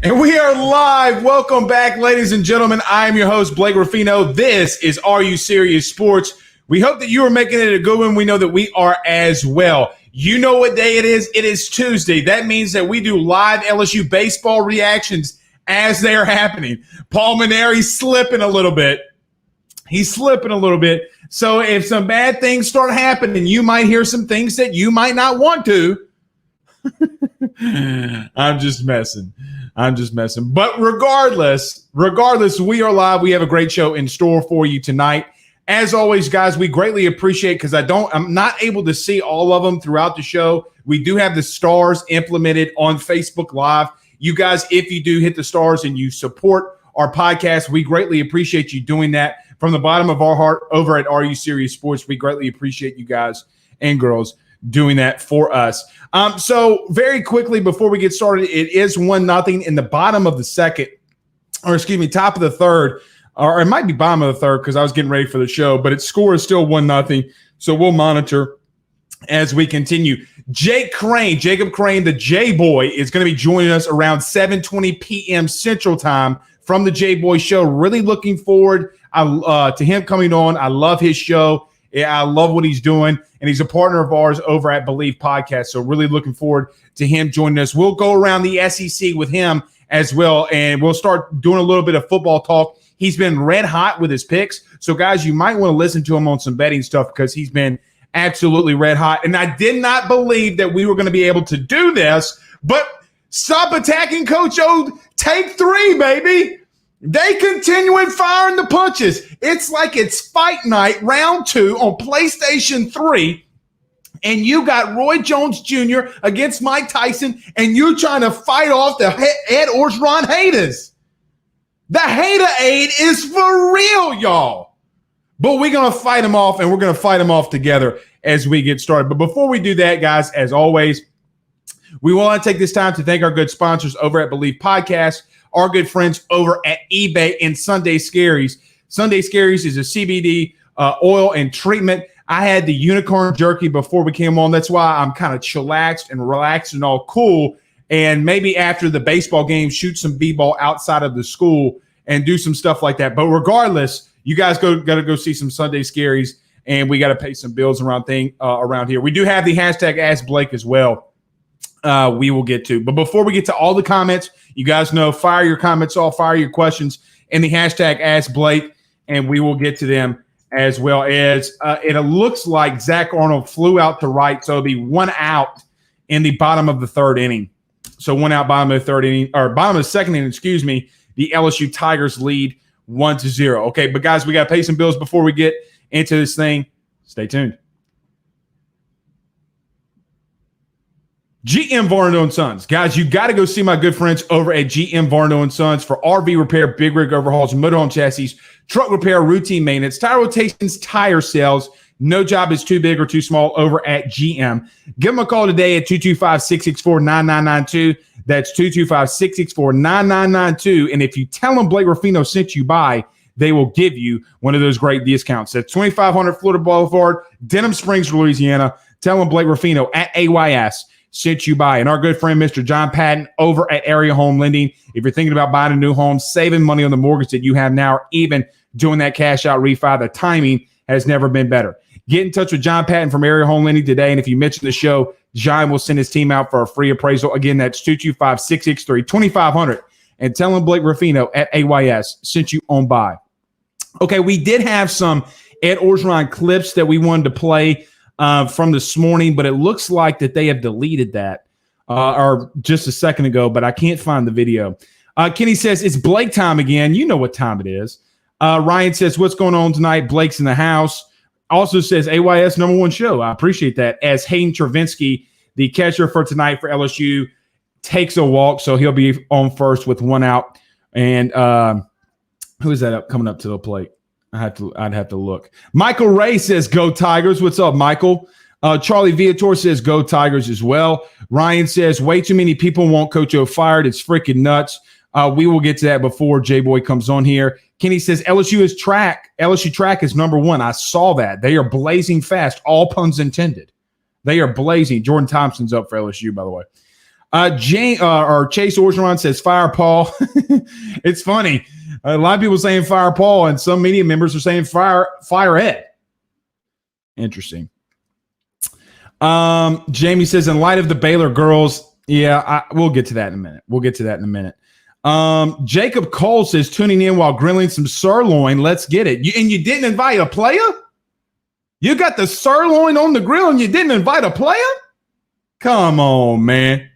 And we are live. Welcome back, ladies and gentlemen. I am your host, Blake Ruffino. This is Are You Serious Sports. We hope that you are making it a good one. We know that we are as well. You know what day it is? It is Tuesday. That means that we do live LSU baseball reactions as they are happening. Paul Maneri's slipping a little bit. He's slipping a little bit. So if some bad things start happening, you might hear some things that you might not want to. I'm just messing. But regardless, we are live. We have a great show in store for you tonight. As always, guys, we greatly appreciate because I'm not able to see all of them throughout the show. We do have the stars implemented on Facebook Live. You guys, if you do hit the stars and you support our podcast, we greatly appreciate you doing that from the bottom of our heart over at Are You Serious Sports. We greatly appreciate you guys and girls doing that for us. So very quickly before we get started, it is 1-0 in the bottom of the second, or excuse me, top of the third, or it might be bottom of the third because I was getting ready for the show, but its score is still 1-0. So we'll monitor as we continue. Jacob Crain, the Jboy, is going to be joining us around 7:20 p.m. Central Time from the Jboy Show. Really looking forward to him coming on. I love his show. Yeah, I love what he's doing, and he's a partner of ours over at Believe Podcast. So really looking forward to him joining us. We'll go around the SEC with him as well, and we'll start doing a little bit of football talk. He's been red hot with his picks. So, guys, you might want to listen to him on some betting stuff because he's been absolutely red hot. And I did not believe that we were going to be able to do this, but stop attacking Coach O. Take 3, baby. They continuing firing the punches. It's like it's Fight Night Round 2 on PlayStation 3, and you got Roy Jones Jr. against Mike Tyson, and you're trying to fight off the Ed Orgeron haters. The hater aid is for real, y'all. But we're going to fight them off, and we're going to fight them off together as we get started. But before we do that, guys, as always, we want to take this time to thank our good sponsors over at Believe Podcast, our good friends over at eBay and Sunday Scaries. Sunday Scaries is a CBD oil and treatment. I had the unicorn jerky before we came on. That's why I'm kind of chillaxed and relaxed and all cool. And maybe after the baseball game, shoot some b-ball outside of the school and do some stuff like that. But regardless, you guys got to go see some Sunday Scaries, and we got to pay some bills around here. We do have the hashtag Ask Blake as well. We will get to. But before we get to all the comments, you guys know, fire your comments off, fire your questions in the hashtag Ask Blake, and we will get to them as well. As it looks like Zach Arnold flew out to right, so it'll be 1 out in the bottom of the third inning. So 1 out, bottom of the third inning, or bottom of the second inning, excuse me. The LSU Tigers lead 1-0. Okay, but guys, we got to pay some bills before we get into this thing. Stay tuned. GM Varno & Sons. Guys, you got to go see my good friends over at GM Varno & Sons for RV repair, big rig overhauls, motorhome chassis, truck repair, routine maintenance, tire rotations, tire sales. No job is too big or too small over at GM. Give them a call today at 225-664-9992. That's 225-664-9992. And if you tell them Blake Ruffino sent you by, they will give you one of those great discounts. That's 2500 Florida Boulevard, Denham Springs, Louisiana. Tell them Blake Ruffino at AYS sent you by. And our good friend, Mr. John Patton over at Area Home Lending. If you're thinking about buying a new home, saving money on the mortgage that you have now, or even doing that cash out refi, the timing has never been better. Get in touch with John Patton from Area Home Lending today. And if you mention the show, John will send his team out for a free appraisal. Again, that's 225-663-2500. And tell him Blake Ruffino at AYS sent you on by. Okay, we did have some Ed Orgeron clips that we wanted to play from this morning, but it looks like that they have deleted that or just a second ago, but I can't find the video. Kenny says, it's Blake time again. You know what time it is. Ryan says, what's going on tonight? Blake's in the house. Also says, AYS #1 show. I appreciate that. As Hayden Travinsky, the catcher for tonight for LSU, takes a walk, so he'll be on first with 1 out. And who is that coming up to the plate? I'd have to look. Michael Ray says, go Tigers. What's up, Michael? Charlie Viator says, go Tigers as well. Ryan says, way too many people want Coach O fired. It's freaking nuts. We will get to that before Jboy comes on here. Kenny says, LSU track is #1. I saw that. They are blazing fast. All puns intended. They are blazing. Jordan Thompson's up for LSU, by the way. Chase Orgeron says fire Paul. It's funny. A lot of people saying fire Paul, and some media members are saying fire Ed. Interesting. Jamie says, in light of the Baylor girls, we'll get to that in a minute. Jacob Cole says, tuning in while grilling some sirloin. Let's get it. You didn't invite a player? You got the sirloin on the grill and you didn't invite a player? Come on, man.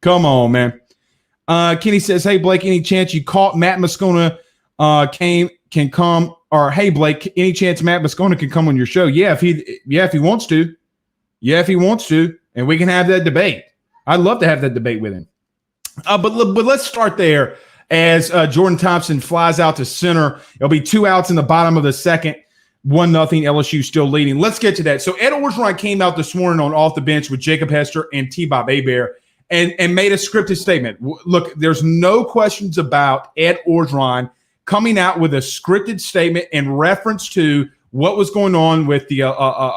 Kenny says, hey, Blake, any chance you caught Matt Moscona can come? Or, hey, Blake, any chance Matt Moscona can come on your show? Yeah, if he wants to. Yeah, if he wants to. And we can have that debate. I'd love to have that debate with him. But let's start there as Jordan Thompson flies out to center. It'll be 2 outs in the bottom of the second. 1-0 LSU still leading. Let's get to that. So Ed Orgeron came out this morning on Off the Bench with Jacob Hester and T-Bob Hebert and made a scripted statement. Look, there's no questions about Ed Orgeron coming out with a scripted statement in reference to what was going on with the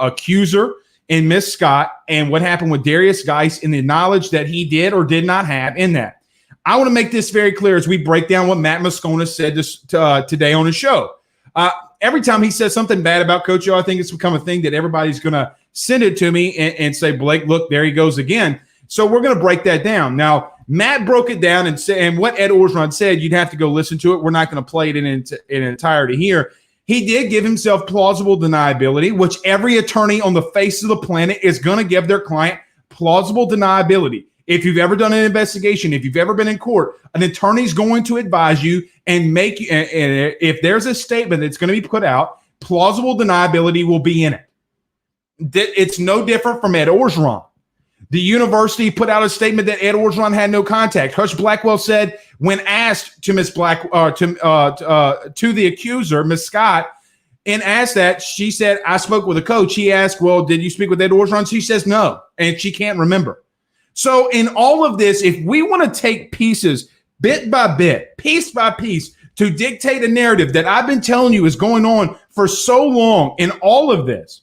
accuser and Miss Scott and what happened with Darius Geis and the knowledge that he did or did not have in that. I want to make this very clear as we break down what Matt Moscona said today on his show. Every time he says something bad about Coach O, I think it's become a thing that everybody's going to send it to me and say, Blake, look, there he goes again. So we're going to break that down. Now, Matt broke it down and what Ed Orgeron said, you'd have to go listen to it. We're not going to play it in entirety here. He did give himself plausible deniability, which every attorney on the face of the planet is going to give their client plausible deniability. If you've ever done an investigation, if you've ever been in court, an attorney's going to advise you and make you, and if there's a statement that's going to be put out, plausible deniability will be in it. It's no different from Ed Orgeron. The university put out a statement that Ed Orgeron had no contact. Hush Blackwell said when asked to Miss to the accuser, Miss Scott, and asked that, she said, I spoke with a coach. He asked, well, did you speak with Ed Orgeron? She says no, and she can't remember. So in all of this, if we want to take pieces bit by bit, piece by piece, to dictate a narrative that I've been telling you is going on for so long in all of this,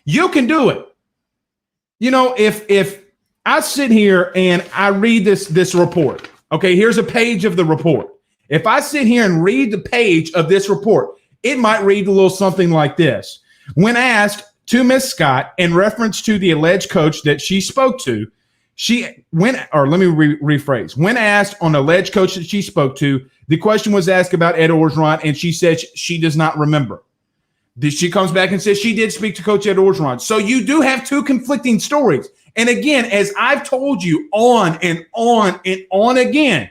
you can do it. You know, if I sit here and I read this report, okay, here's a page of the report. If I sit here and read the page of this report, it might read a little something like this. When asked to Miss Scott in reference to the alleged coach that she spoke to, rephrase. When asked on alleged coach that she spoke to, the question was asked about Ed Orgeron, and she said she does not remember. She comes back and says she did speak to Coach Ed Orgeron. So you do have two conflicting stories. And again, as I've told you on and on and on again,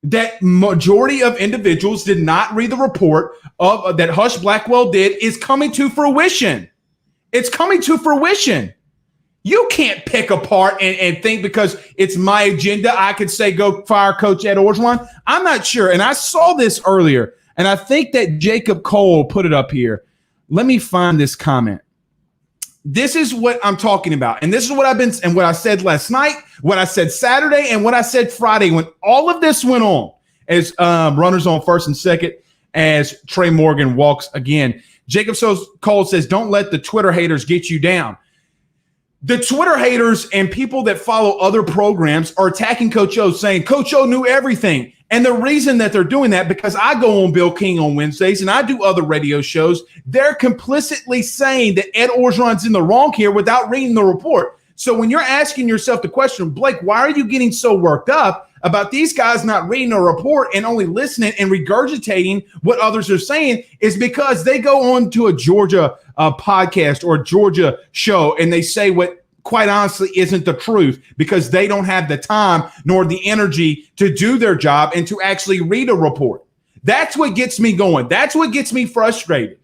that majority of individuals did not read the report of that Hush Blackwell did is coming to fruition. It's coming to fruition. You can't pick apart and think because it's my agenda, I could say go fire Coach Ed Orgeron. I'm not sure. And I saw this earlier, and I think that Jacob Cole put it up here. Let me find this comment. This is what I'm talking about. And this is what what I said last night, what I said Saturday, and what I said Friday when all of this went on as runners on first and second as Trey Morgan walks again. Jacob Cole says, don't let the Twitter haters get you down. The Twitter haters and people that follow other programs are attacking Coach O, saying Coach O knew everything. And the reason that they're doing that, because I go on Bill King on Wednesdays and I do other radio shows, they're complicitly saying that Ed Orgeron's in the wrong here without reading the report. So when you're asking yourself the question, Blake, why are you getting so worked up about these guys not reading a report and only listening and regurgitating what others are saying, is because they go on to a Georgia podcast or a Georgia show and they say what quite honestly isn't the truth because they don't have the time nor the energy to do their job and to actually read a report. That's what gets me going. That's what gets me frustrated.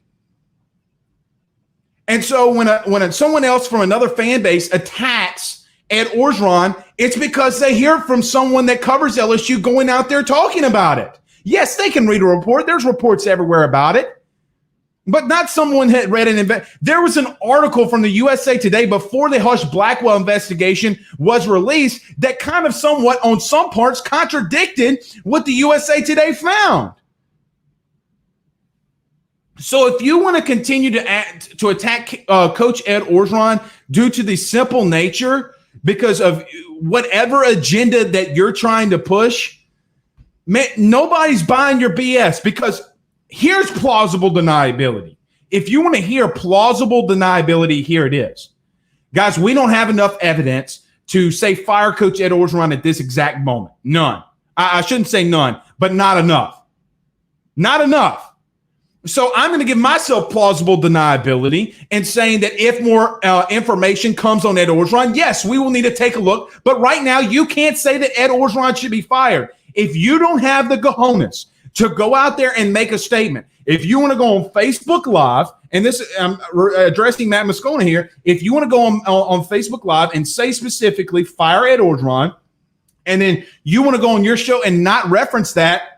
And so when someone else from another fan base attacks Ed Orgeron, it's because they hear from someone that covers LSU going out there talking about it. Yes, they can read a report. There's reports everywhere about it. But not someone had read there was an article from the USA Today before the Hush Blackwell investigation was released that kind of somewhat on some parts contradicted what the USA Today found. So if you want to continue to attack Coach Ed Orgeron due to the simple nature, because of whatever agenda that you're trying to push, man, nobody's buying your BS. Because here's plausible deniability. If you want to hear plausible deniability, here it is. Guys, we don't have enough evidence to say fire Coach Ed Orgeron at this exact moment. None. I shouldn't say none, but not enough. Not enough. So I'm going to give myself plausible deniability and saying that if more information comes on Ed Orgeron, yes, we will need to take a look. But right now, you can't say that Ed Orgeron should be fired. If you don't have the cojones to go out there and make a statement, if you want to go on Facebook Live, and this I'm addressing Matt Moscona here, if you want to go on Facebook Live and say specifically fire Ed Orgeron, and then you want to go on your show and not reference that,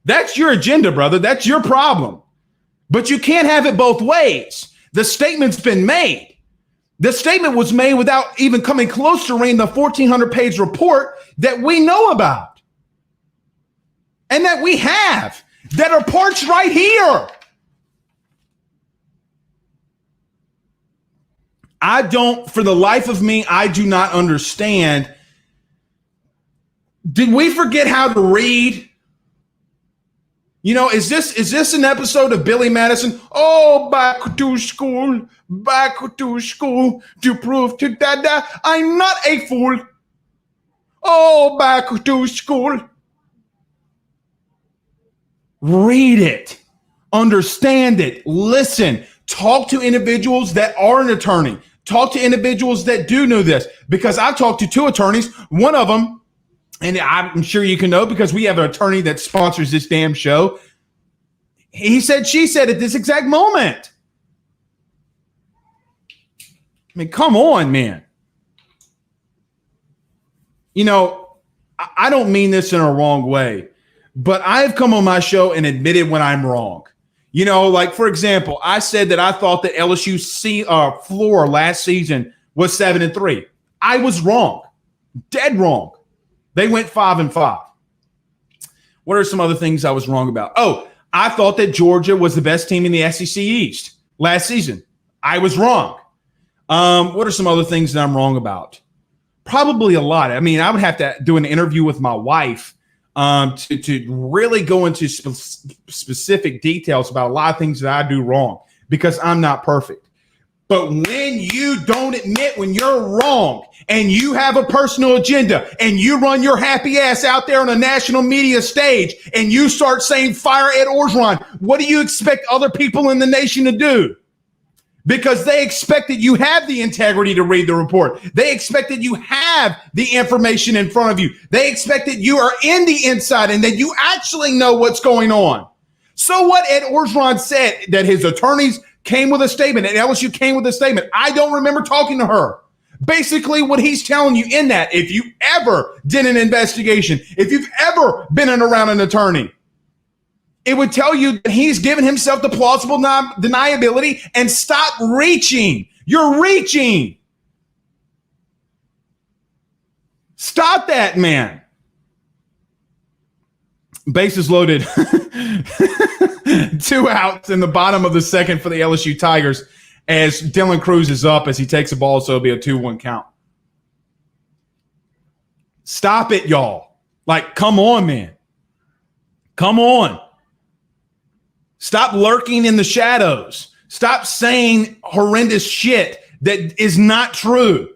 that's your agenda, brother. That's your problem. But you can't have it both ways. The statement's been made. The statement was made without even coming close to reading the 1,400-page report that we know about and that we have, that are parts right here. For the life of me, I do not understand. Did we forget how to read? You know, is this an episode of Billy Madison? Oh, back to school to prove to Dada I'm not a fool. Oh, back to school. Read it, understand it, listen, talk to individuals that are an attorney, talk to individuals that do know this, because I've talked to 2 attorneys, one of them, and I'm sure you can know because we have an attorney that sponsors this damn show. He said, she said at this exact moment. I mean, come on, man. You know, I don't mean this in a wrong way, but I've come on my show and admitted when I'm wrong. You know, like, for example, I said that I thought that LSU's floor last season was 7-3. I was wrong. Dead wrong. They went 5-5. What are some other things I was wrong about? Oh, I thought that Georgia was the best team in the SEC East last season. I was wrong. What are some other things that I'm wrong about? Probably a lot. I mean, I would have to do an interview with my wife to really go into specific details about a lot of things that I do wrong, because I'm not perfect. But when you don't admit when you're wrong and you have a personal agenda and you run your happy ass out there on a national media stage and you start saying fire Ed Orgeron, what do you expect other people in the nation to do? Because they expect that you have the integrity to read the report. They expect that you have the information in front of you. They expect that you are in the inside and that you actually know what's going on. So what Ed Orgeron said, that his attorneys came with a statement, and LSU came with a statement. I don't remember talking to her. Basically, what he's telling you in that, if you ever did an investigation, if you've ever been around an attorney, it would tell you that he's given himself the plausible deniability and stop reaching. You're reaching. Stop that, man. Bases loaded. 2 outs in the bottom of the second for the LSU Tigers as Dylan Cruz is up as he takes the ball, so it'll be a 2-1 count. Stop it, y'all. Like, come on, man. Come on. Stop lurking in the shadows. Stop saying horrendous shit that is not true.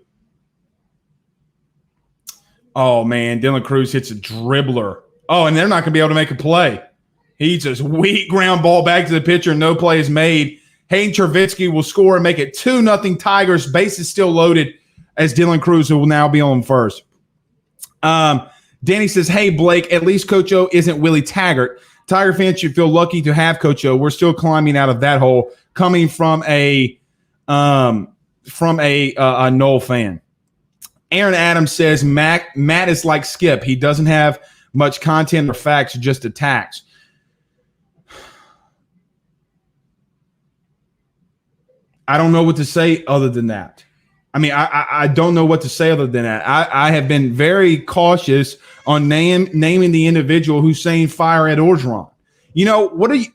Oh, man, Dylan Cruz hits a dribbler. Oh, and they're not going to be able to make a play. He eats a weak ground ball back to the pitcher. No play is made. Hayden Chervitsky will score and make it 2-0 Tigers. Base is still loaded as Dylan Cruz will now be on first. Danny says, hey, Blake, at least Coach O isn't Willie Taggart. Tiger fans should feel lucky to have Coach O. We're still climbing out of that hole, coming from a Noel fan. Aaron Adams says, Matt is like Skip. He doesn't have much content or facts, just attacks. I don't know what to say other than that. I mean, I don't know what to say other than that. I have been very cautious on naming the individual who's saying fire Ed Orgeron. You know, what are you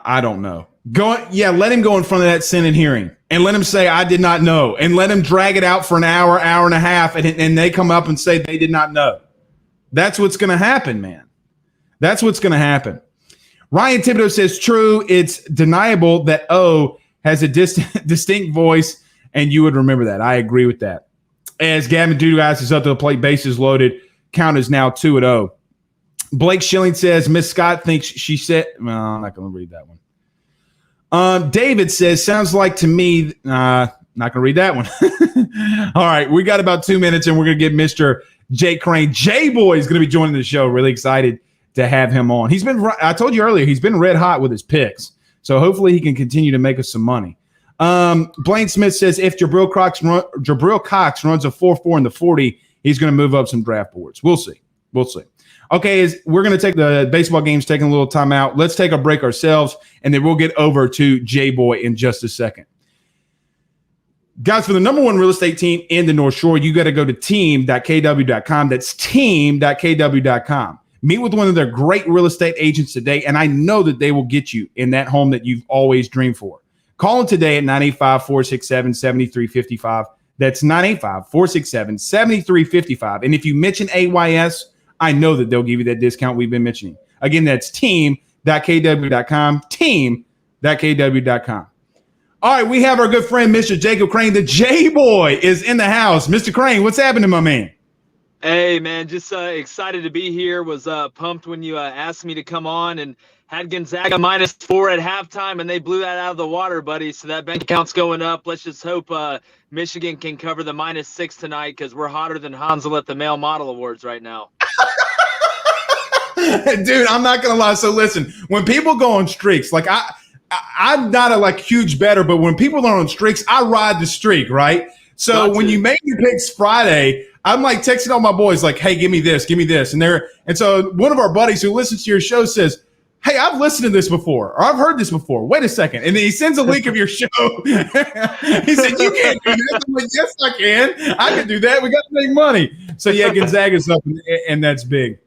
I don't know. Let him go in front of that Senate hearing and let him say, I did not know, and let him drag it out for an hour, hour and a half, and they come up and say they did not know. That's what's going to happen, man. That's what's going to happen. Ryan Thibodeau says, true, it's deniable that O has a distinct voice, and you would remember that. I agree with that. As Gavin Dudas is up to the plate, bases loaded. Count is now 2-0. Blake Schilling says, Miss Scott thinks she said, well, I'm not going to read that one. David says, sounds like to me, not going to read that one. All right, we got about 2 minutes, and we're going to get Mr. Jake Crain. Jboy is going to be joining the show. Really excited to have him on. I told you earlier, he's been red hot with his picks. So hopefully he can continue to make us some money. Blaine Smith says, if Jabril Cox runs a 4.4 in the 40, he's going to move up some draft boards. We'll see. Okay, we're going to take the baseball games, taking a little time out. Let's take a break ourselves, and then we'll get over to Jboy in just a second. Guys, for the number one real estate team in the North Shore, you got to go to team.kw.com. That's team.kw.com. Meet with one of their great real estate agents today, and I know that they will get you in that home that you've always dreamed for. Call them today at 985-467-7355. That's 985-467-7355. And if you mention AYS, I know that they'll give you that discount we've been mentioning. Again, that's team.kw.com, team.kw.com. All right, we have our good friend, Mr. Jacob Crain. The Jboy is in the house. Mr. Crain, what's happening, my man? Hey, man, just excited to be here. Was pumped when you asked me to come on, and had Gonzaga -4 at halftime, and they blew that out of the water, buddy. So that bank account's going up. Let's just hope Michigan can cover the -6 tonight, because we're hotter than Hansel at the Male Model Awards right now. Dude, I'm not gonna lie. So listen, when people go on streaks, like I'm not a huge bettor, but when people are on streaks, I ride the streak, right? So when you make your picks Friday, I'm texting all my boys, hey, give me this, and so one of our buddies who listens to your show says, hey, I've listened to this before, or I've heard this before. Wait a second. And then he sends a link of your show. He said, you can't do that. I'm like, yes, I can. I can do that. We got to make money. So yeah, Gonzaga's up, and that's big.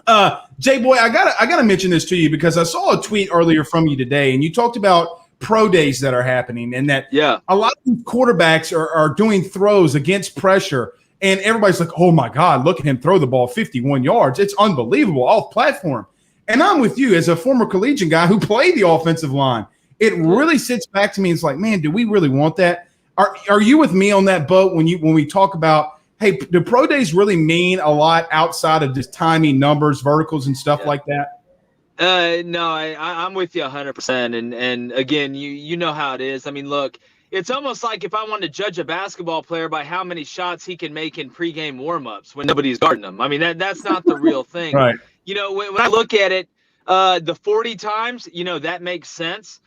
Jboy, I gotta mention this to you because I saw a tweet earlier from you today, and you talked about pro days that are happening, and that a lot of quarterbacks are doing throws against pressure, and everybody's like, oh my God, look at him throw the ball 51 yards. It's unbelievable off platform. And I'm with you as a former collegiate guy who played the offensive line. It really sits back to me. It's like, man, do we really want that? Are you with me on that boat when we talk about, hey, do pro days really mean a lot outside of just timing, numbers, verticals, and stuff like that? No, I'm with you 100%. And again, you know how it is. I mean, look, it's almost like if I wanted to judge a basketball player by how many shots he can make in pregame warmups when nobody's guarding him. I mean, that's not the real thing. Right. When I look at it, the 40 times, that makes sense.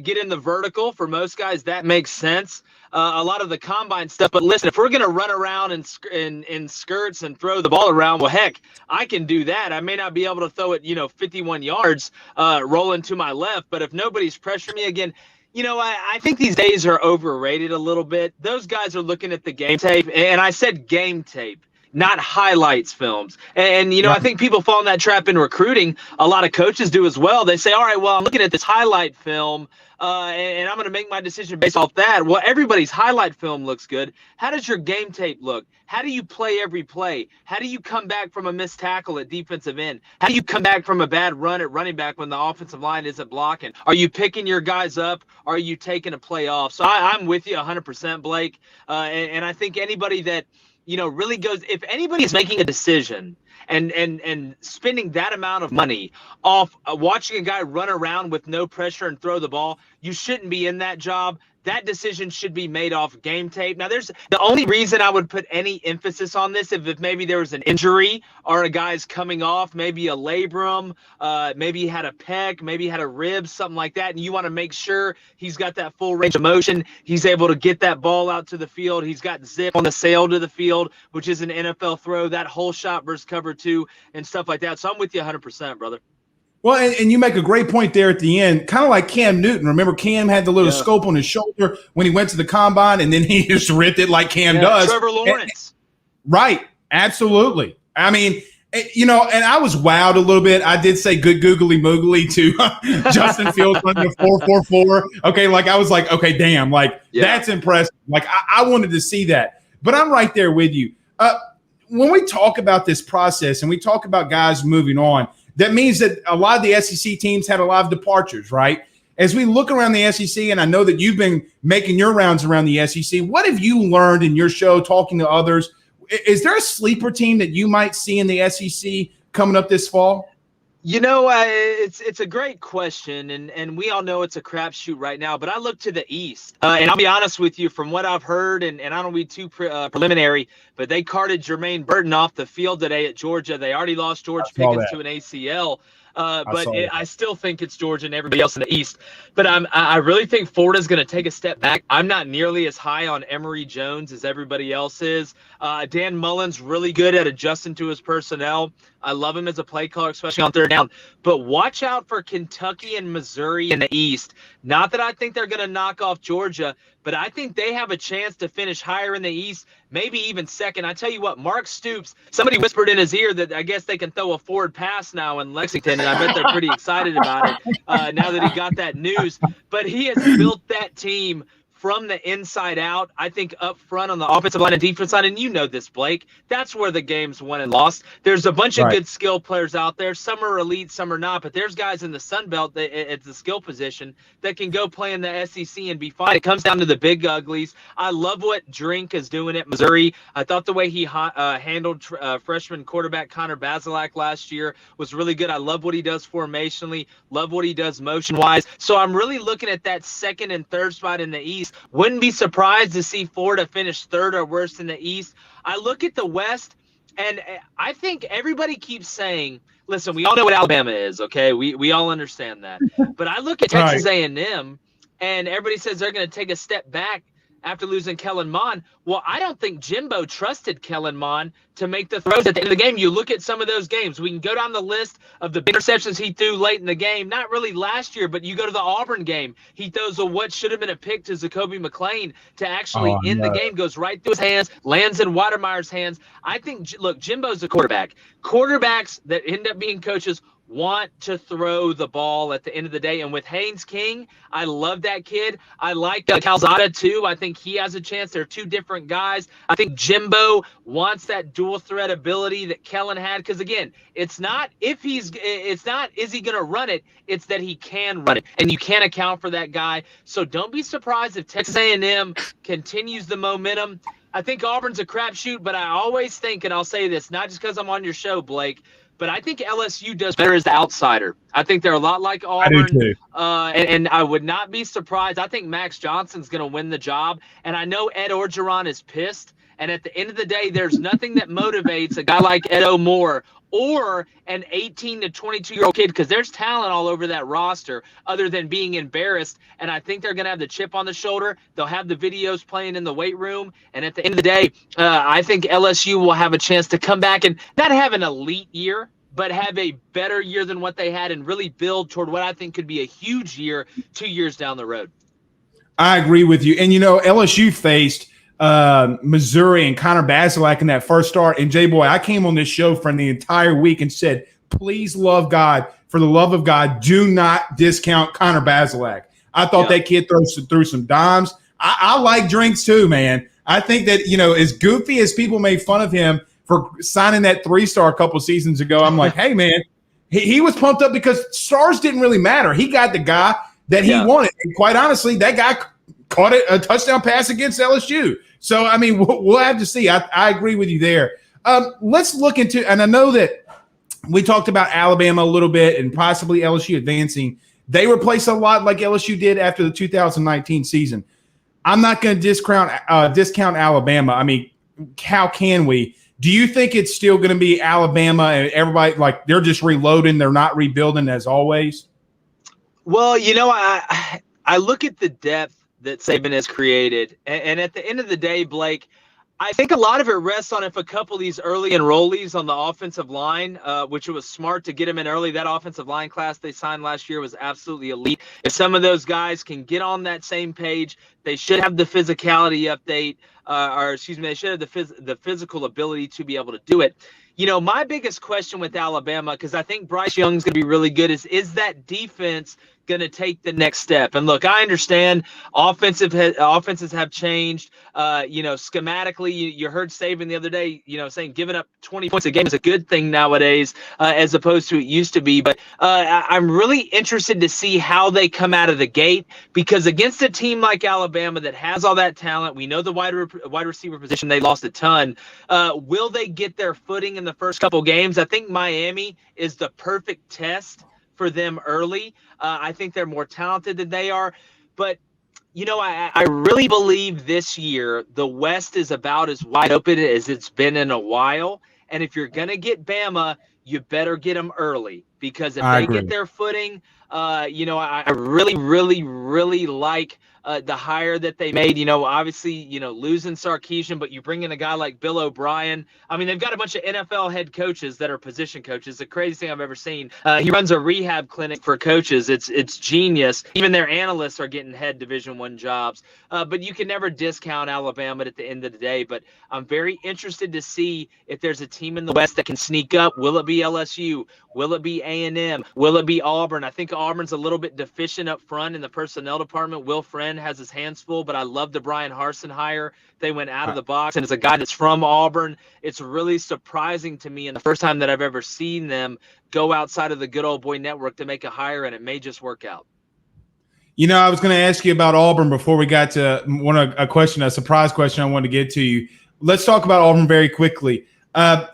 Get in the vertical for most guys, that makes sense. A lot of the combine stuff. But listen, if we're going to run around in skirts and throw the ball around, well, heck, I can do that. I may not be able to throw it, 51 yards rolling to my left. But if nobody's pressuring me again, I think these days are overrated a little bit. Those guys are looking at the game tape. And I said game tape, not highlights films. And I think people fall in that trap in recruiting. A lot of coaches do as well. They say, all right, well, I'm looking at this highlight film, and I'm going to make my decision based off that. Well, everybody's highlight film looks good. How does your game tape look? How do you play every play? How do you come back from a missed tackle at defensive end? How do you come back from a bad run at running back when the offensive line isn't blocking? Are you picking your guys up? Or are you taking a play off? So I'm with you 100%, Blake. And I think anybody that really goes, if anybody is making a decision and spending that amount of money off watching a guy run around with no pressure and throw the ball, you shouldn't be in that job. That decision should be made off game tape. Now, there's the only reason I would put any emphasis on this if maybe there was an injury or a guy's coming off, maybe a labrum, maybe he had a pec, maybe he had a rib, something like that, and you want to make sure he's got that full range of motion. He's able to get that ball out to the field. He's got zip on the sail to the field, which is an NFL throw, that whole shot versus cover two and stuff like that. So I'm with you 100%, brother. Well, and you make a great point there at the end, kind of like Cam Newton. Remember, Cam had the little scope on his shoulder when he went to the combine, and then he just ripped it like Cam does. Trevor Lawrence. Right. Absolutely. I mean, And I was wowed a little bit. I did say good googly moogly to Justin Fields running a 4.44. Okay, like I was like, okay, damn, like that's impressive. Like I wanted to see that. But I'm right there with you. When we talk about this process and we talk about guys moving on, that means that a lot of the SEC teams had a lot of departures, right? As we look around the SEC, and I know that you've been making your rounds around the SEC, what have you learned in your show talking to others? Is there a sleeper team that you might see in the SEC coming up this fall? It's a great question, and we all know it's a crapshoot right now. But I look to the East, and I'll be honest with you, from what I've heard, and I don't be too preliminary, but they carted Jermaine Burton off the field today at Georgia. They already lost George Pickens to an ACL. I still think it's Georgia and everybody else in the East. But I really think Florida's going to take a step back. I'm not nearly as high on Emory Jones as everybody else is. Dan Mullen's really good at adjusting to his personnel. I love him as a play caller, especially on third down. But watch out for Kentucky and Missouri in the East. Not that I think they're going to knock off Georgia, but I think they have a chance to finish higher in the East, maybe even second. I tell you what, Mark Stoops, somebody whispered in his ear that I guess they can throw a forward pass now in Lexington, and I bet they're pretty excited about it now that he got that news. But he has built that team from the inside out. I think up front on the offensive line and defense side, and you know this, Blake, that's where the game's won and lost. There's a bunch of good skill players out there. Some are elite, some are not, but there's guys in the Sun Belt at the skill position that can go play in the SEC and be fine. It comes down to the big uglies. I love what Drink is doing at Missouri. I thought the way he handled freshman quarterback Connor Bazelak last year was really good. I love what he does formationally, love what he does motion-wise. So I'm really looking at that second and third spot in the East. Wouldn't be surprised to see Florida finish third or worse in the East. I look at the West, and I think everybody keeps saying, listen, we all know what Alabama is, okay? We all understand that. But I look at Texas A&M, and everybody says they're going to take a step back after losing Kellen Mond. Well, I don't think Jimbo trusted Kellen Mond to make the throws at the end of the game. You look at some of those games. We can go down the list of the big interceptions he threw late in the game. Not really last year, but you go to the Auburn game. He throws what should have been a pick to Jacoby McClain to actually end the game. Goes right through his hands, lands in Watermeyer's hands. I think, look, Jimbo's a quarterback. Quarterbacks that end up being coaches want to throw the ball at the end of the day. And with Haynes King, I love that kid. I like Calzada too. I think he has a chance. They're two different guys. I think Jimbo wants that dual threat ability that Kellen had. Because again, it's not is he going to run it? It's that he can run it, and you can't account for that guy. So don't be surprised if Texas A&M continues the momentum. I think Auburn's a crapshoot, but I always think, and I'll say this, not just because I'm on your show, Blake, but I think LSU does better as the outsider. I think they're a lot like Auburn. I do too. And I would not be surprised. I think Max Johnson's going to win the job. And I know Ed Orgeron is pissed. And at the end of the day, there's nothing that motivates a guy like Ed O'Moore or an 18 to 22-year-old kid, because there's talent all over that roster, other than being embarrassed. And I think they're going to have the chip on the shoulder. They'll have the videos playing in the weight room. And at the end of the day, I think LSU will have a chance to come back and not have an elite year, but have a better year than what they had and really build toward what I think could be a huge year 2 years down the road. I agree with you. And, LSU faced Missouri and Connor Bazelak in that first start. And Jboy, I came on this show for the entire week and said, please, love God, for the love of God, do not discount Connor Bazelak. I thought that kid threw some dimes. I like Drinks too, man. I think that, as goofy as people made fun of him for signing that 3-star a couple seasons ago, I'm like, hey, man, he was pumped up because stars didn't really matter. He got the guy that he wanted. And quite honestly, that guy caught a touchdown pass against LSU. So, I mean, we'll have to see. I agree with you there. Let's look into – and I know that we talked about Alabama a little bit and possibly LSU advancing. They replaced a lot like LSU did after the 2019 season. I'm not going to discount Alabama. I mean, how can we? Do you think it's still going to be Alabama and everybody, like, they're just reloading, they're not rebuilding as always? Well, I look at the depth that Saban has created, and at the end of the day, Blake, I think a lot of it rests on if a couple of these early enrollees on the offensive line, which it was smart to get them in early. That offensive line class they signed last year was absolutely elite. If some of those guys can get on that same page, they should have the physicality update, they should have the physical ability to be able to do it. My biggest question with Alabama, because I think Bryce Young's going to be really good, is that defense going to take the next step? And look, I understand offenses have changed. Schematically, you heard Saban the other day, saying giving up 20 points a game is a good thing nowadays, as opposed to it used to be. But I'm really interested to see how they come out of the gate, because against a team like Alabama that has all that talent, we know the wide receiver position, they lost a ton. Will they get their footing in the first couple games? I think Miami is the perfect test for them early. I think they're more talented than they are. But, I really believe this year the West is about as wide open as it's been in a while. And if you're going to get Bama, you better get them early, because if they get their footing, I really, really, really like the hire that they made. Obviously, losing Sarkisian, but you bring in a guy like Bill O'Brien. I mean, they've got a bunch of NFL head coaches that are position coaches. The craziest thing I've ever seen. He runs a rehab clinic for coaches. It's genius. Even their analysts are getting head Division I jobs. But you can never discount Alabama at the end of the day. But I'm very interested to see if there's a team in the West that can sneak up. Will it be LSU? Will it be A&M? Will it be Auburn? I think Auburn's a little bit deficient up front in the personnel department. Will Friend has his hands full, but I love the Brian Harsin hire. They went out of the box, and as a guy that's from Auburn, it's really surprising to me, and the first time that I've ever seen them go outside of the good old boy network to make a hire, and it may just work out. I was going to ask you about Auburn before we got to a surprise question I wanted to get to you. Let's talk about Auburn very quickly.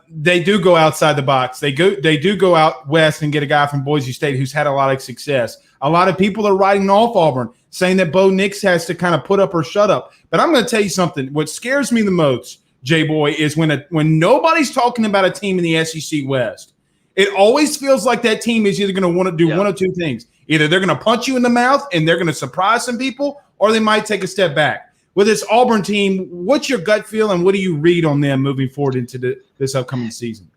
They do go outside the box. They do go out west and get a guy from Boise State who's had a lot of success. A lot of people are writing off Auburn, saying that Bo Nix has to kind of put up or shut up. But I'm going to tell you something. What scares me the most, Jboy, is when nobody's talking about a team in the SEC West. It always feels like that team is either going to want to do one of two things. Either they're going to punch you in the mouth and they're going to surprise some people, or they might take a step back. With this Auburn team, what's your gut feel and what do you read on them moving forward into this upcoming season?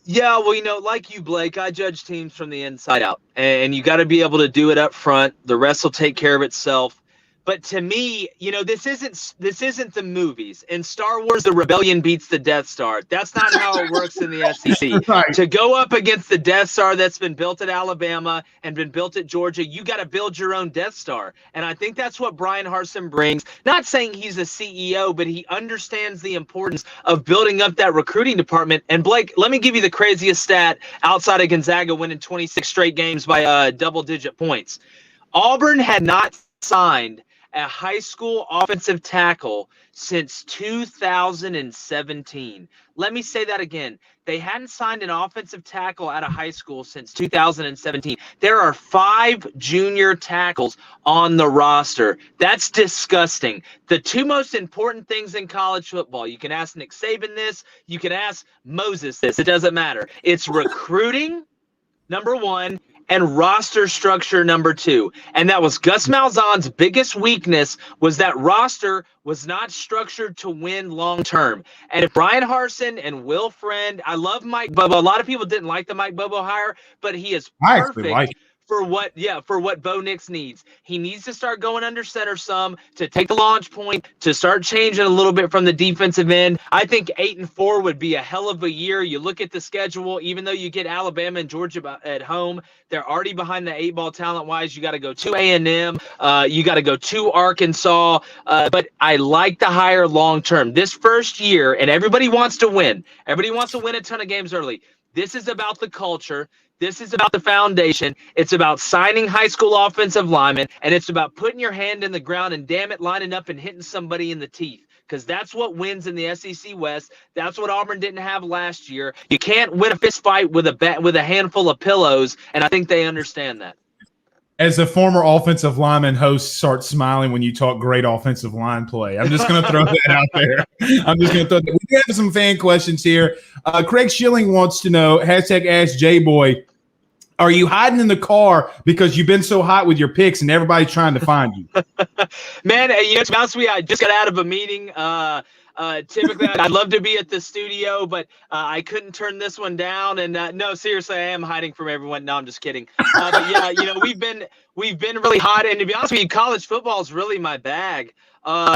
Yeah, well, like you, Blake, I judge teams from the inside out, and you got to be able to do it up front. The rest will take care of itself. But to me, this isn't the movies. In Star Wars, the rebellion beats the Death Star. That's not how it works in the SEC. Right. To go up against the Death Star that's been built at Alabama and been built at Georgia, you got to build your own Death Star. And I think that's what Brian Harsin brings. Not saying he's a CEO, but he understands the importance of building up that recruiting department. And Blake, let me give you the craziest stat outside of Gonzaga winning 26 straight games by double-digit points. Auburn had not signed a high school offensive tackle since 2017. Let me say that again. They hadn't signed an offensive tackle out of high school since 2017. There are 5 junior tackles on the roster. That's disgusting. The two most important things in college football, you can ask Nick Saban this, you can ask Moses this, it doesn't matter. It's recruiting, number one, and roster structure, number 2. And that was Gus Malzahn's biggest weakness, was that roster was not structured to win long term. And if Brian Harsin and Will Friend, I love Mike Bobo. A lot of people didn't like the Mike Bobo hire, but he is perfect for what Bo Nix needs. He needs to start going under center some, to take the launch point, to start changing a little bit from the defensive end. I think 8-4 would be a hell of a year. You look at the schedule, even though you get Alabama and Georgia at home, they're already behind the 8-ball talent-wise. You got to go to A&M. You got to go to Arkansas. But I like the hire long-term. This first year, and everybody wants to win. Everybody wants to win a ton of games early. This is about the culture. This is about the foundation. It's about signing high school offensive linemen, and it's about putting your hand in the ground and, damn it, lining up and hitting somebody in the teeth, because that's what wins in the SEC West. That's what Auburn didn't have last year. You can't win a fist fight with a handful of pillows, and I think they understand that. As a former offensive lineman, host starts smiling when you talk great offensive line play. I'm just going to throw that out there. We do have some fan questions here. Craig Schilling wants to know, hashtag Ask Jboy, are you hiding in the car because you've been so hot with your picks and everybody's trying to find you? Man, to be honest with you, I just got out of a meeting. Typically, I'd love to be at the studio, but I couldn't turn this one down. And no, seriously, I am hiding from everyone. No, I'm just kidding. But yeah, we've been really hot. And to be honest with you, college football is really my bag.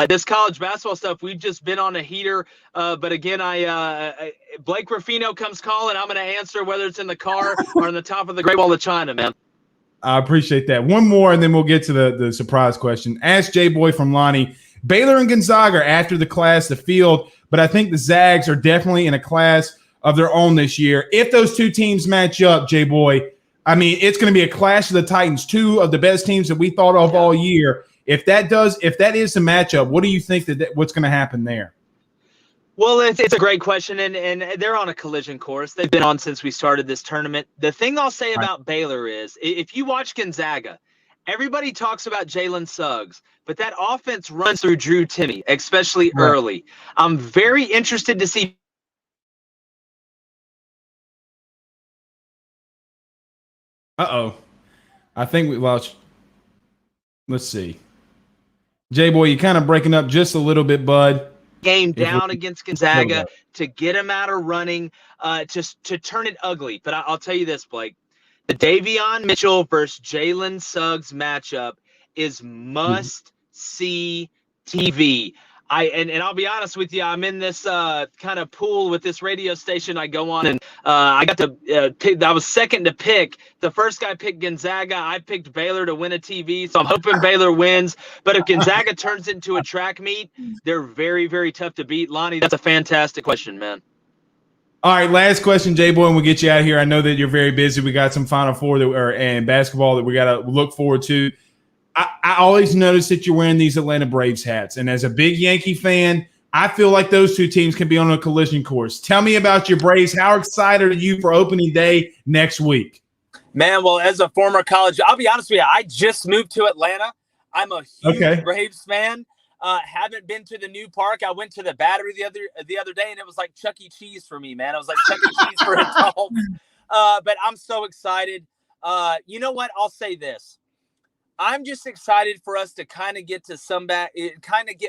This college basketball stuff, we've just been on a heater. But again, Blake Ruffino comes calling. I'm going to answer whether it's in the car or on the top of the Great Wall of China, man. I appreciate that. One more, and then we'll get to the surprise question. Ask Jboy from Lonnie. Baylor and Gonzaga are after the class, the field, but I think the Zags are definitely in a class of their own this year. If those two teams match up, Jboy, I mean, it's going to be a clash of the Titans, two of the best teams that we thought of all year. If that is the matchup, what do you think what's going to happen there? Well, it's a great question, and they're on a collision course. They've been on since we started this tournament. The thing I'll say about Baylor is, if you watch Gonzaga, everybody talks about Jalen Suggs, but that offense runs through Drew Timme, especially early. I'm very interested to see. I think we lost. Let's see. Jboy, you kind of breaking up just a little bit, bud. Game down against Gonzaga to get him out of running, to turn it ugly. But I'll tell you this, Blake. The Davion Mitchell versus Jalen Suggs matchup is must-see TV. And I'll be honest with you, I'm in this kind of pool with this radio station I go on, and I got to pick. I was second to pick. The first guy picked Gonzaga. I picked Baylor to win a TV, so I'm hoping Baylor wins. But if Gonzaga turns it into a track meet, they're very, very tough to beat. Lonnie, that's a fantastic question, man. All right, last question, Jboy, and we'll get you out of here. I know that you're very busy. We got some Final Four and basketball that we got to look forward to. I always notice that you're wearing these Atlanta Braves hats. And as a big Yankee fan, I feel like those two teams can be on a collision course. Tell me about your Braves. How excited are you for opening day next week? Man, well, as a former college, I'll be honest with you, I just moved to Atlanta. I'm a huge Braves fan. Haven't been to the new park. I went to the Battery the other day, and it was like Chuck E. Cheese for me, man. It was like Chuck E. Cheese for adults. But I'm so excited. You know what? I'll say this. I'm just excited for us to kind of get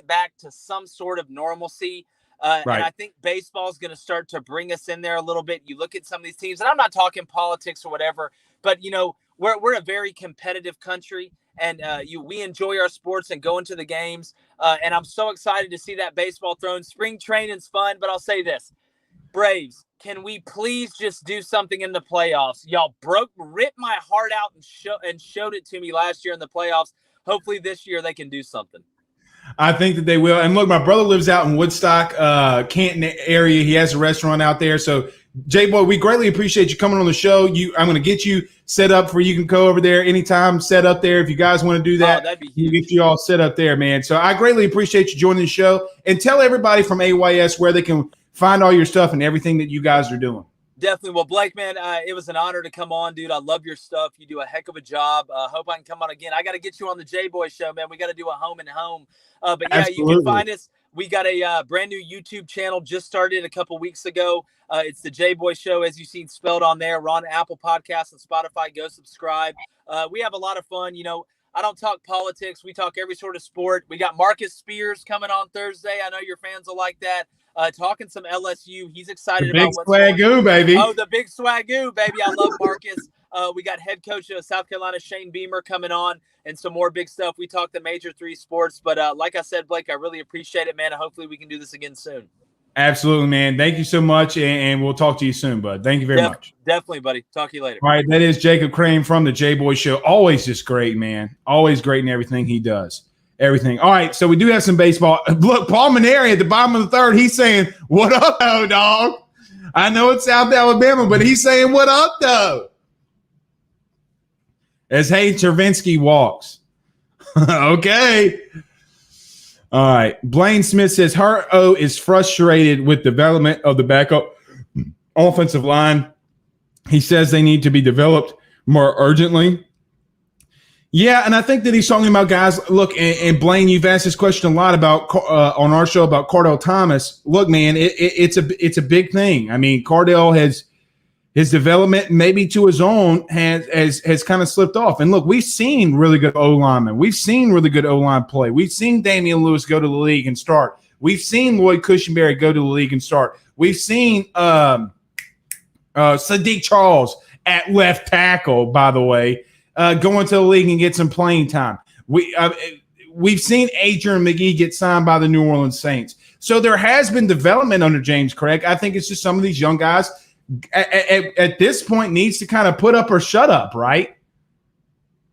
back to some sort of normalcy. And I think baseball is going to start to bring us in there a little bit. You look at some of these teams, and I'm not talking politics or whatever, but you know, we're a very competitive country, and we enjoy our sports and go into the games. And I'm so excited to see that baseball thrown. Spring training's fun, but I'll say this. Braves, can we please just do something in the playoffs? Y'all ripped my heart out and showed it to me last year in the playoffs. Hopefully this year they can do something. I think that they will. And look, my brother lives out in Woodstock, Canton area. He has a restaurant out there. So, Jboy, we greatly appreciate you coming on the show. I'm going to get you set up for you can go over there anytime, set up there. If you guys want to do that, that'd be huge. We'll get you all set up there, man. So I greatly appreciate you joining the show. And tell everybody from AYS where they can find all your stuff and everything that you guys are doing. Definitely. Well, Blake, man, it was an honor to come on, dude. I love your stuff. You do a heck of a job. Hope I can come on again. I got to get you on the Jboy show, man. We got to do a home and home. But yeah, Absolutely. You can find us. We got a brand new YouTube channel just started a couple weeks ago. It's the Jboy show, as you've seen spelled on there. We're on Apple Podcasts and Spotify. Go subscribe. We have a lot of fun. You know, I don't talk politics. We talk every sort of sport. We got Marcus Spears coming on Thursday. I know your fans will like that. Talking some LSU. He's excited about what's going on. Big swagoo, baby. Oh, the big swagoo, baby. I love Marcus. We got head coach of South Carolina, Shane Beamer, coming on, and some more big stuff. We talked the major three sports. But like I said, Blake, I really appreciate it, man. And hopefully we can do this again soon. Absolutely, man. Thank you so much, and we'll talk to you soon, bud. Thank you very much. Definitely, buddy. Talk to you later. All right, that is Jacob Crain from the Jboy Show. Always just great, man. Always great in everything he does. Everything. All right, so we do have some baseball. Look, Paul Maneri at the bottom of the third, he's saying, what up, though, dog? I know it's South Alabama, but he's saying, what up, though? As Hayes Chervinsky walks. Okay. All right. Blaine Smith says, Hart-O is frustrated with development of the backup offensive line. He says they need to be developed more urgently. Yeah, and I think that he's talking about guys. Look, and Blaine, you've asked this question a lot about on our show about Cardell Thomas. Look, man, it's a big thing. I mean, Cardell his development, maybe to his own, has kind of slipped off. And look, we've seen really good O linemen. We've seen really good O line play. We've seen Damian Lewis go to the league and start. We've seen Lloyd Cushenberry go to the league and start. We've seen Sadiq Charles at left tackle, by the way. Go into the league and get some playing time. we've seen Adrian McGee get signed by the New Orleans Saints. So there has been development under James Craig. I think it's just some of these young guys at this point needs to kind of put up or shut up, right?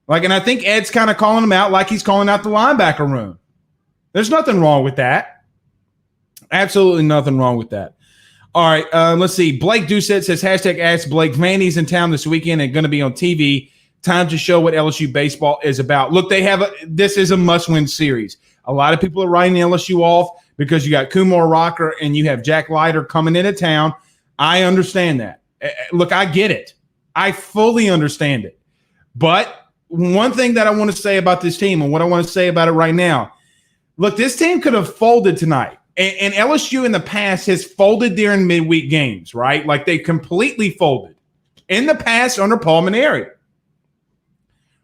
And I think Ed's kind of calling them out like he's calling out the linebacker room. There's nothing wrong with that. Absolutely nothing wrong with that. All right, let's see. Blake Doucette says, #Ask Blake. Vandy's in town this weekend and going to be on TV. Time to show what LSU baseball is about. Look, this is a must-win series. A lot of people are writing LSU off because you got Kumar Rocker and you have Jack Leiter coming into town. I understand that. Look, I get it. I fully understand it. But one thing that I want to say about this team and what I want to say about it right now, look, this team could have folded tonight. And LSU in the past has folded during midweek games, right? Like they completely folded in the past under Paul Mainieri.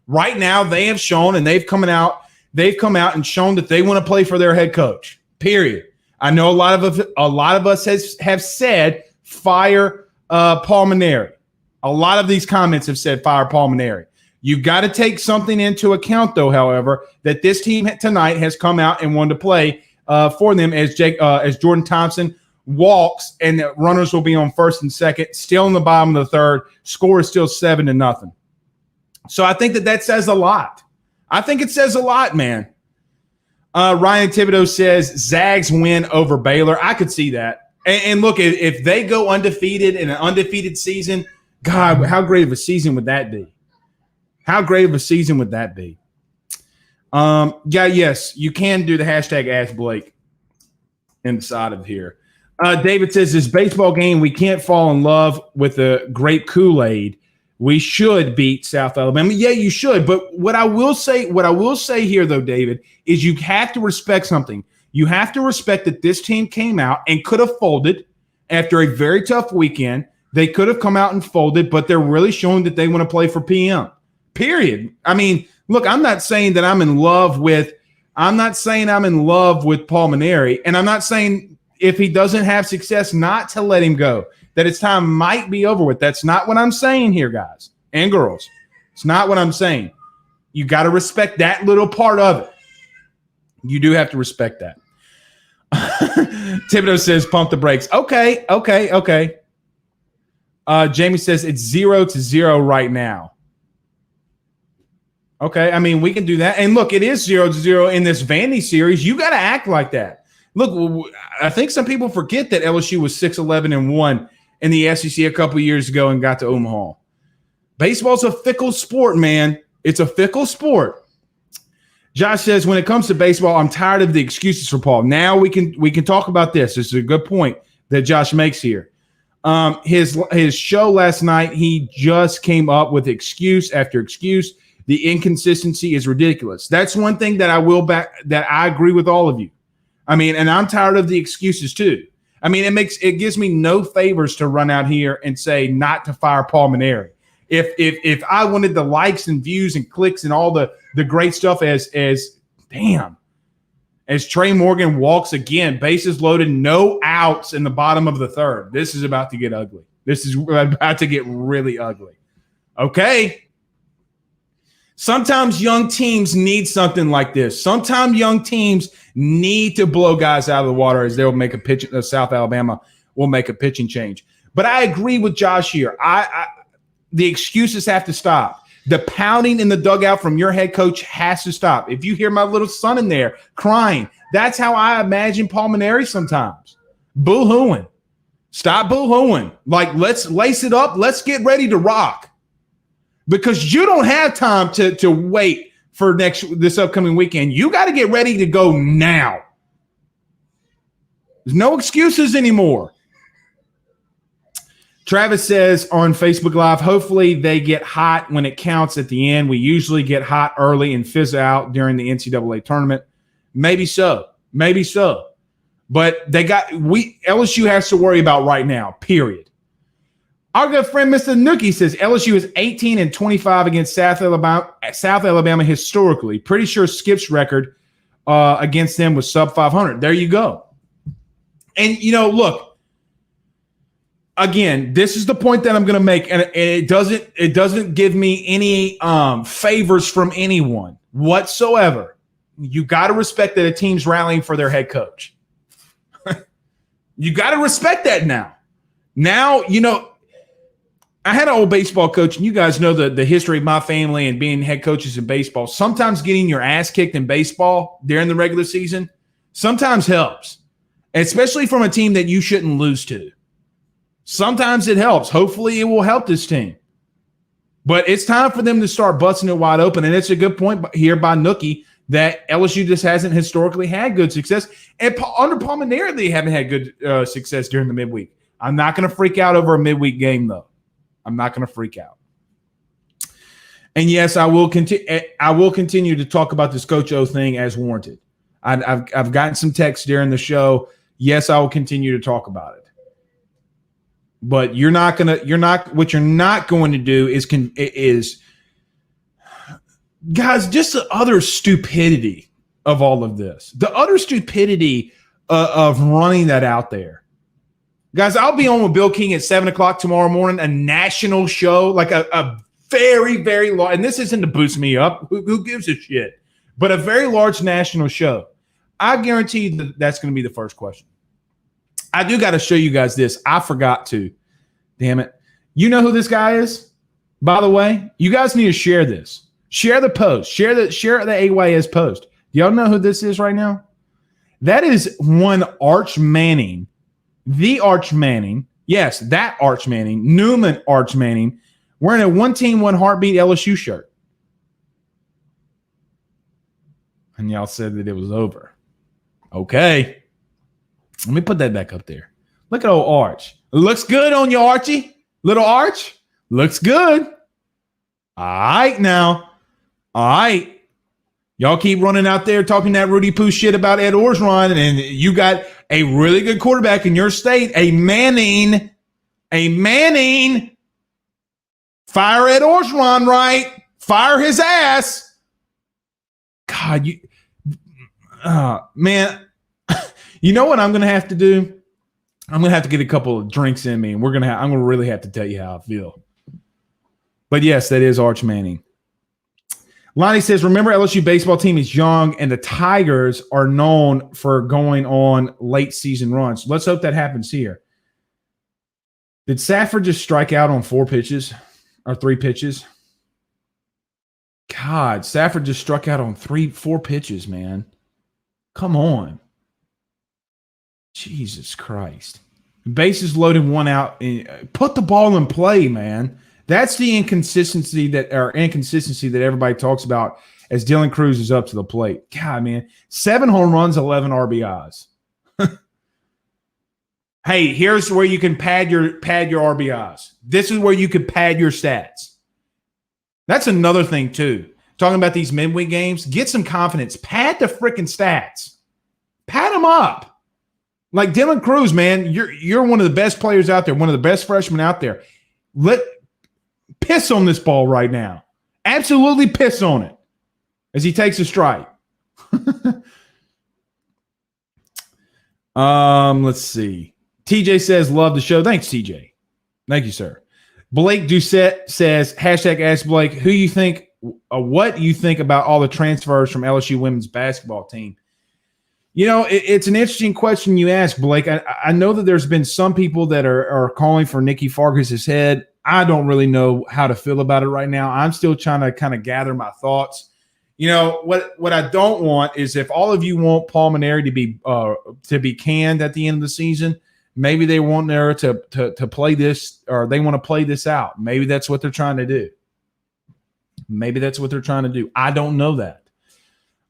Right now, they have shown and they've come out and shown that they want to play for their head coach. Period. I know a lot of us have said fire Paul Mainieri. A lot of these comments have said fire Paul Mainieri. You've got to take something into account, though, however, that this team tonight has come out and wanted to play for them as Jordan Thompson walks and the runners will be on first and second, still in the bottom of the third. Score is still 7-0. So I think that says a lot. I think it says a lot, man. Ryan Thibodeau says Zags win over Baylor. I could see that. And look, if they go undefeated in an undefeated season, God, how great of a season would that be? How great of a season would that be? Yes, you can do the #Ask Blake inside of here. David says, this baseball game, we can't fall in love with the grape Kool-Aid. We should beat South Alabama. Yeah, you should. But what I will say here, though, David, is you have to respect something. You have to respect that this team came out and could have folded after a very tough weekend. They could have come out and folded, but they're really showing that they want to play for PM. Period. I mean, look, I'm not saying that I'm in love with Paul Mainieri, and I'm not saying if he doesn't have success not to let him go, that his time might be over with. That's not what I'm saying here, guys and girls. It's not what I'm saying. You got to respect that little part of it. You do have to respect that. Thibodeau says, pump the brakes. Okay. Jamie says it's 0-0 right now. Okay, I mean, we can do that. And look, it is 0-0 in this Vandy series. You got to act like that. Look, I think some people forget that LSU was 6-11-1 in the SEC a couple years ago and got to Omaha. Baseball's a fickle sport, man. It's a fickle sport. Josh says, when it comes to baseball, I'm tired of the excuses for Paul. Now we can talk about this. This is a good point that Josh makes here. His show last night, he just came up with excuse after excuse. The inconsistency is ridiculous. That's one thing that I agree with all of you. I mean, and I'm tired of the excuses too. I mean, it gives me no favors to run out here and say not to fire Paul Mainieri. If I wanted the likes and views and clicks and all the great stuff as Trey Morgan walks again, bases loaded, no outs in the bottom of the third. This is about to get ugly. This is about to get really ugly. Okay. Sometimes young teams need something like this. Sometimes young teams need to blow guys out of the water as they'll make a pitch. South Alabama will make a pitching change. But I agree with Josh here. The excuses have to stop. The pounding in the dugout from your head coach has to stop. If you hear my little son in there crying, that's how I imagine Paul Mainieri sometimes. Boo-hooing. Stop boo-hooing. Like, let's lace it up. Let's get ready to rock. Because you don't have time to wait for this upcoming weekend. You got to get ready to go now. There's no excuses anymore. Travis says on Facebook Live, hopefully they get hot when it counts at the end. We usually get hot early and fizz out during the NCAA tournament. Maybe so. But LSU has to worry about right now, period. Our good friend Mr. Nookie says LSU is 18-25 against South Alabama historically. Pretty sure Skip's record against them was sub 500. There you go. And, look, again, this is the point that I'm going to make, and it doesn't give me any favors from anyone whatsoever. you got to respect that a team's rallying for their head coach. You got to respect that now. Now, I had an old baseball coach, and you guys know the history of my family and being head coaches in baseball. Sometimes getting your ass kicked in baseball during the regular season sometimes helps, especially from a team that you shouldn't lose to. Sometimes it helps. Hopefully it will help this team. But it's time for them to start busting it wide open, and it's a good point here by Nookie that LSU just hasn't historically had good success. And under Palminieri, they haven't had good success during the midweek. I'm not going to freak out over a midweek game, though. I'm not going to freak out. And yes, I will continue to talk about this Coach O thing as warranted. I've gotten some texts during the show. Yes, I will continue to talk about it. But what you're not going to do is guys, just the utter stupidity of all of this. The utter stupidity of running that out there. Guys, I'll be on with Bill King at 7 o'clock tomorrow morning, a national show, like a very, very large, and this isn't to boost me up. Who gives a shit? But a very large national show. I guarantee you that's going to be the first question. I do got to show you guys this. I forgot to. Damn it. You know who this guy is? By the way, you guys need to share this. Share the post. Share the AYS post. Do y'all know who this is right now? That is one Arch Manning. The Arch Manning. Yes, that Arch Manning. Newman Arch Manning. Wearing a one team, one heartbeat LSU shirt. And y'all said that it was over. Okay. Let me put that back up there. Look at old Arch. It looks good on you, Archie. Little Arch. Looks good. All right now. All right. Y'all keep running out there talking that Rudy Poo shit about Ed Orgeron, and you got a really good quarterback in your state, a Manning. Fire Ed Orgeron, right? Fire his ass. God, man, you know what I'm going to have to do? I'm going to have to get a couple of drinks in me, and I'm going to really have to tell you how I feel. But yes, that is Arch Manning. Lonnie says, remember LSU baseball team is young, and the Tigers are known for going on late season runs. Let's hope that happens here. Did Safford just strike out on 4 pitches or 3 pitches? God, Safford just struck out on 4 pitches, man. Come on. Jesus Christ. Bases loaded, 1 out. Put the ball in play, man. That's the inconsistency that everybody talks about as Dylan Cruz is up to the plate. God, man. 7 home runs, 11 RBIs. Hey, here's where you can pad your RBIs. This is where you can pad your stats. That's another thing, too. Talking about these midweek games, get some confidence. Pad the freaking stats. Pad them up. Like Dylan Cruz, man, you're one of the best players out there, one of the best freshmen out there. Piss on this ball right now. Absolutely piss on it as he takes a strike. Let's see. TJ says, love the show. Thanks, TJ. Thank you, sir. Blake Doucette says, hashtag ask Blake, what do you think about all the transfers from LSU women's basketball team? It's an interesting question you ask, Blake. I know that there's been some people that are calling for Nikki Fargas's head. I don't really know how to feel about it right now. I'm still trying to kind of gather my thoughts. What I don't want is, if all of you want Palminieri to be canned at the end of the season, maybe they want there to play this, or they want to play this out. Maybe that's what they're trying to do. I don't know that.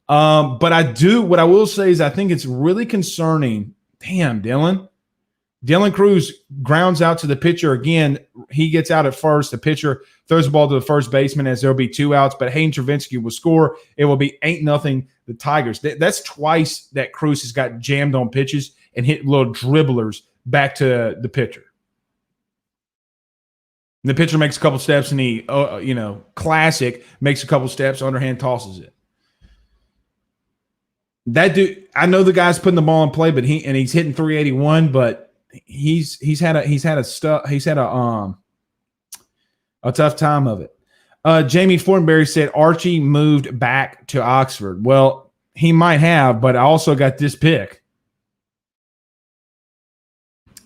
But what I will say is I think it's really concerning. Damn, Dylan Cruz grounds out to the pitcher again. He gets out at first. The pitcher throws the ball to the first baseman as there'll be 2 outs, but Hayden Travinsky will score. It will be 8-0 the Tigers. That's twice that Cruz has got jammed on pitches and hit little dribblers back to the pitcher. And the pitcher makes a couple steps, and he, classic, makes a couple steps, underhand tosses it. That dude, I know the guy's putting the ball in play, but he's hitting 381, but he's had a tough time of it. Jamie Fortenberry said Archie moved back to Oxford. Well, He might have, but I also got this pick.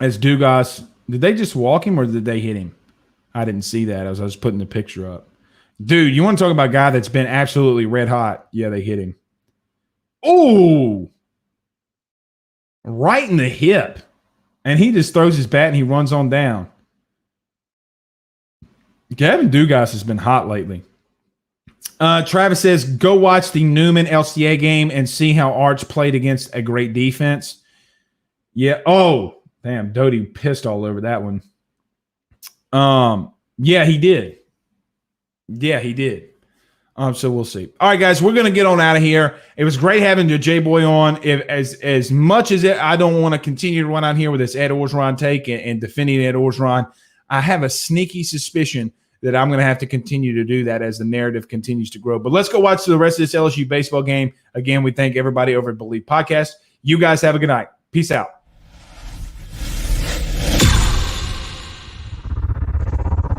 As Dugas, did they just walk him or did they hit him? I didn't see that as I was putting the picture up. Dude, you want to talk about a guy that's been absolutely red hot? Yeah, they hit him. Oh, right in the hip. And he just throws his bat and he runs on down. Gavin Dugas has been hot lately. Travis says, go watch the Newman LCA game and see how Arch played against a great defense. Yeah. Oh, damn. Doty pissed all over that one. Yeah, he did. Yeah, he did. So we'll see. All right, guys, we're going to get on out of here. It was great having your Jboy on. As much as I don't want to continue to run out here with this Ed Orgeron take and defending Ed Orgeron, I have a sneaky suspicion that I'm going to have to continue to do that as the narrative continues to grow. But let's go watch the rest of this LSU baseball game. Again, we thank everybody over at Believe Podcast. You guys have a good night. Peace out.